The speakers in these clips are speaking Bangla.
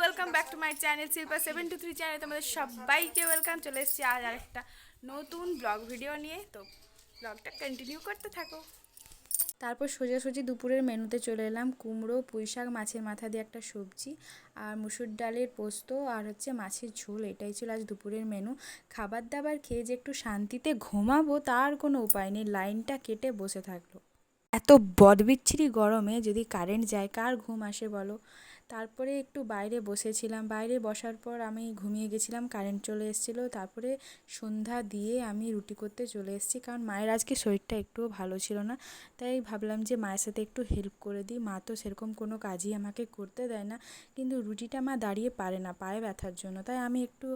Welcome back to my channel Shilpa 723 channel তোমাদের সবাইকে ওয়েলকাম। চলে এসেছি আজ আরেকটা নতুন ব্লগ ভিডিও নিয়ে, তো ব্লগটা কন্টিনিউ করতে থাকো। তারপর সোজাসুজি দুপুরের মেনুতে চলে এলাম। কুমড়ো, পুঁইশাক, মাছের মাথা দিয়ে একটা সবজি, আর মুসুর ডালের পোস্ত, আর হচ্ছে মাছের ঝোল। এটাই ছিল আজ দুপুরের মেনু। খাবার দাবার খেয়ে যে একটু শান্তিতে ঘুমাবো তার কোনো উপায় নেই, লাইনটা কেটে বসে থাকলো। এত বদবিচ্ছিরি গরমে যদি কারেন্ট যায় কার ঘুম আসে বলো। তারপরে একটু বাইরে বসেছিলাম, বাইরে বসার পর আমি ঘুমিয়ে গেছিলাম, কারেন্ট চলে এসেছিলো। তারপরে সন্ধ্যা দিয়ে আমি রুটি করতে চলে এসেছি, কারণ মায়ের আজকে শরীরটা একটুও ভালো ছিল না। তাই ভাবলাম যে মায়ের সাথে একটু হেল্প করে দিই। মা তো সেরকম কোনো কাজই আমাকে করতে দেয় না, কিন্তু রুটিটা মা দাঁড়িয়ে পারে না পায়ে ব্যথার জন্য, তাই আমি একটু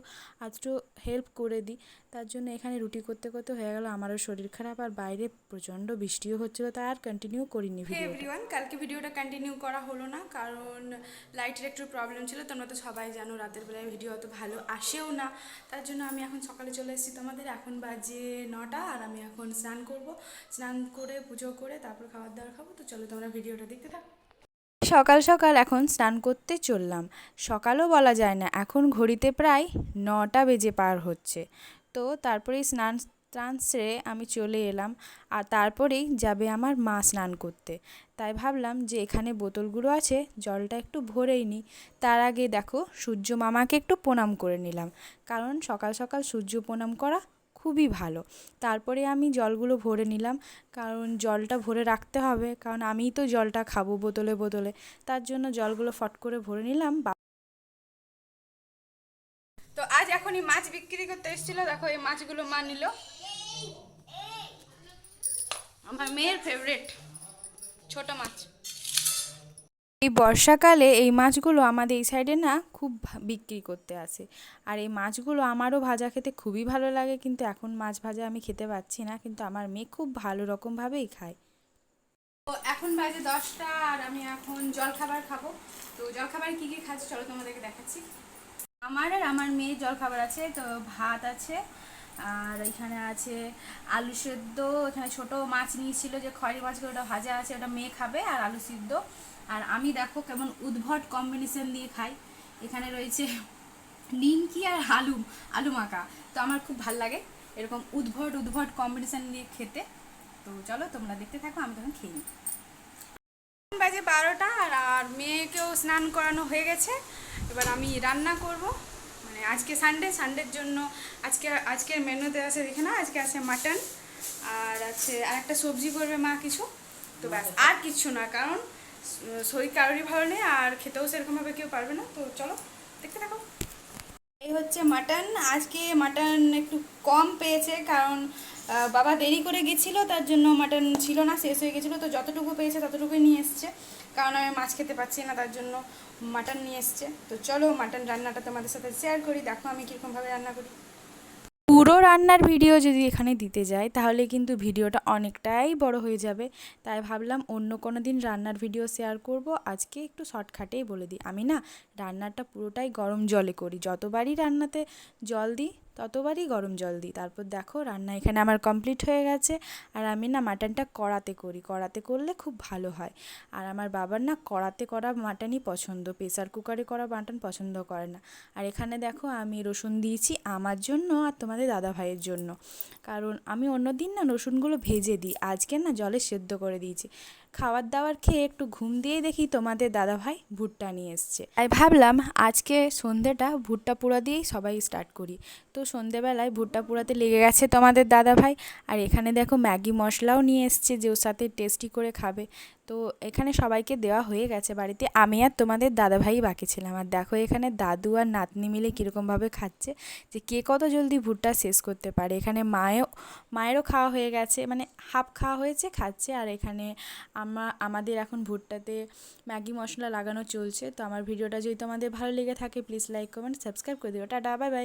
আধটু হেল্প করে দিই। তার জন্য এখানে রুটি করতে করতে হয়ে গেল আমারও শরীর খারাপ, আর বাইরে প্রচণ্ড বৃষ্টিও হচ্ছিলো, তাই আর কন্টিনিউ করিনি ভিডিও। এভরিওয়ান, কালকে ভিডিওটা কন্টিনিউ করা হলো না, কারণ লাইটের একটু প্রবলেম ছিল। তোমরা তো সবাই জানো রাতের বেলায় ভিডিও অত ভালো আসেও না, তার জন্য আমি এখন সকালে চলে এসেছি তোমাদের। এখন বাজে 9টা, আর আমি এখন স্নান করব। স্নান করে পুজো করে তারপর খাবার দাবার খাবো। তো চলো তোমরা ভিডিওটা দেখতে থাকো। সকাল সকাল এখন স্নান করতে চললাম। সকালও বলা যায় না, এখন ঘড়িতে প্রায় 9টা বেজে পার হচ্ছে। তো তারপরেই স্নান টান সেরে আমি চলে এলাম, আর তারপরেই যাবে আমার মা স্নান করতে। তাই ভাবলাম যে এখানে বোতলগুলো আছে, জলটা একটু ভরেই নিই। তার আগে দেখো সূর্য মামাকে একটু প্রণাম করে নিলাম, কারণ সকাল সকাল সূর্য প্রণাম করা খুবই ভালো। তারপরে আমি জলগুলো ভরে নিলাম, কারণ জলটা ভরে রাখতে হবে, কারণ আমিই তো জলটা খাবো বোতলে বোতলে। তার জন্য জলগুলো ফট করে ভরে নিলাম। তো আজ এখনই মাছ বিক্রি করতে এসেছিল, দেখো এই মাছগুলো মা নিল, আমার মেয়ের ফেভারিট ছোট মাছ। এই বর্ষাকালে এই মাছগুলো আমাদের এই সাইডে না খুব বিক্রি করতে আসে, আর এই মাছগুলো আমারও ভাজা খেতে খুবই ভালো লাগে, কিন্তু এখন মাছ ভাজা আমি খেতে পাচ্ছি না, কিন্তু আমার মেয়ে খুব ভালো রকমভাবেই খায়। তো এখন বাজে 10টা, আর আমি এখন জলখাবার খাবো। তো জলখাবারে কী কী খাচ্ছি চলো তোমাদেরকে দেখাচ্ছি। আমার আর আমার মেয়ের জলখাবার আছে, তো ভাত আছে, আর এখানে আছে আলু সেদ্ধ, এখানে ছোট মাছ নিয়েছিল যে খয়রি মাছগুলো, ওটা ভাজা আছে, ওটা মেয়ে খাবে, আর আলু সিদ্ধ। আর আমি দেখো কেমন উদ্ভট কম্বিনেশন দিয়ে খাই। এখানে রয়েছে নিমকি আর আলু আলু মাখা। তো আমার খুব ভাল লাগে এরকম উদ্ভট উদ্ভট কম্বিনেশন দিয়ে খেতে। তো চলো তোমরা দেখতে থাকো, আমি তখন খেয়ে নিই। বাজে 12টা, আর মেয়েকেও স্নান করানো হয়ে গেছে। এবার আমি রান্না করব, মানে আজকে সানডের জন্য আজকের মেনুতে আছে, দেখে না, আজকে আছে মাটন, আর আছে আর একটা সবজি করবে মা কিছু। তো ব্যাস, আর কিচ্ছু না, কারণ শরীর কারোরই ভালো নেই, আর খেতেও সেরকমভাবে কেউ পারবে না। তো চলো দেখতে থাকো। এই হচ্ছে মাটন। আজকে মাটন একটু কম পেয়েছে, কারণ বাবা দেরি করে গেছিলো, তার জন্য মাটন ছিল না, শেষ হয়ে গেছিলো। তো যতটুকু পেয়েছে ততটুকুই নিয়ে এসছে, কারণ আমি মাছ খেতে পাচ্ছি না, তার জন্য মাটন নিয়ে এসছে। তো চলো মাটন রান্নাটা তোমাদের সাথে শেয়ার করি, দেখো আমি কীরকমভাবে রান্না করি। পুরো রান্নার ভিডিও যদি এখানে দিতে যাই তাহলে কিন্তু ভিডিওটা অনেকটাই বড় হয়ে যাবে, তাই ভাবলাম অন্য কোনো দিন রান্নার ভিডিও শেয়ার করব। আজকে একটু শর্টকাটেই বলে দিই, আমি না রান্নাটা পুরোটাই গরম জলে করি, যতবারই রান্নাতে জল দিই ততবারই গরম জল দিই। তারপর দেখো রান্না এখানে আমার কমপ্লিট হয়ে গেছে, আর আমি না মাটনটা কড়াতে করি, কড়াতে করলে খুব ভালো হয়। আর আমার বাবার না কড়াতে করা মাটনই পছন্দ, প্রেসার কুকারে করা মাটন পছন্দ করে না। আর এখানে দেখো আমি রসুন দিয়েছি আমার জন্য আর তোমাদের দাদা ভাইয়ের জন্য, কারণ আমি অন্য দিন না রসুনগুলো ভেজে দিই, আজকে না জলে সেদ্ধ করে দিয়েছি। খাবার দাবার খেয়ে একটু ঘুম দিয়েই দেখি তোমাদের দাদা ভাই ভুট্টা নিয়ে এসছে, তাই ভাবলাম আজকে সন্ধেটা ভুট্টা পোড়া দিয়েই সবাই স্টার্ট করি। তো সন্ধেবেলায় ভুট্টা পোড়াতে লেগে গেছে তোমাদের দাদা ভাই। আর এখানে দেখো ম্যাগি মশলাও নিয়ে এসছে, যে ওর সাথে টেস্টি করে খাবে। তো এখানে সবাইকে দেওয়া হয়ে গেছে বাড়িতে, আমি আর তোমাদের দাদাভাই বাকি ছিলাম। আর দেখো এখানে দাদু আর নাতনি মিলে কীরকমভাবে খাচ্ছে, যে কে কত জলদি ভুট্টা শেষ করতে পারে। এখানে মায়েরও খাওয়া হয়ে গেছে, মানে হাফ খাওয়া হয়েছে, খাচ্ছে। আর এখানে আমাদের এখন ভুট্টাতে ম্যাগি মশলা লাগানো চলছে। তো আমার ভিডিওটা যদি তোমাদের ভালো লেগে থাকে প্লিজ লাইক কমেন্ট সাবস্ক্রাইব করে দিও। Tata, bye bye.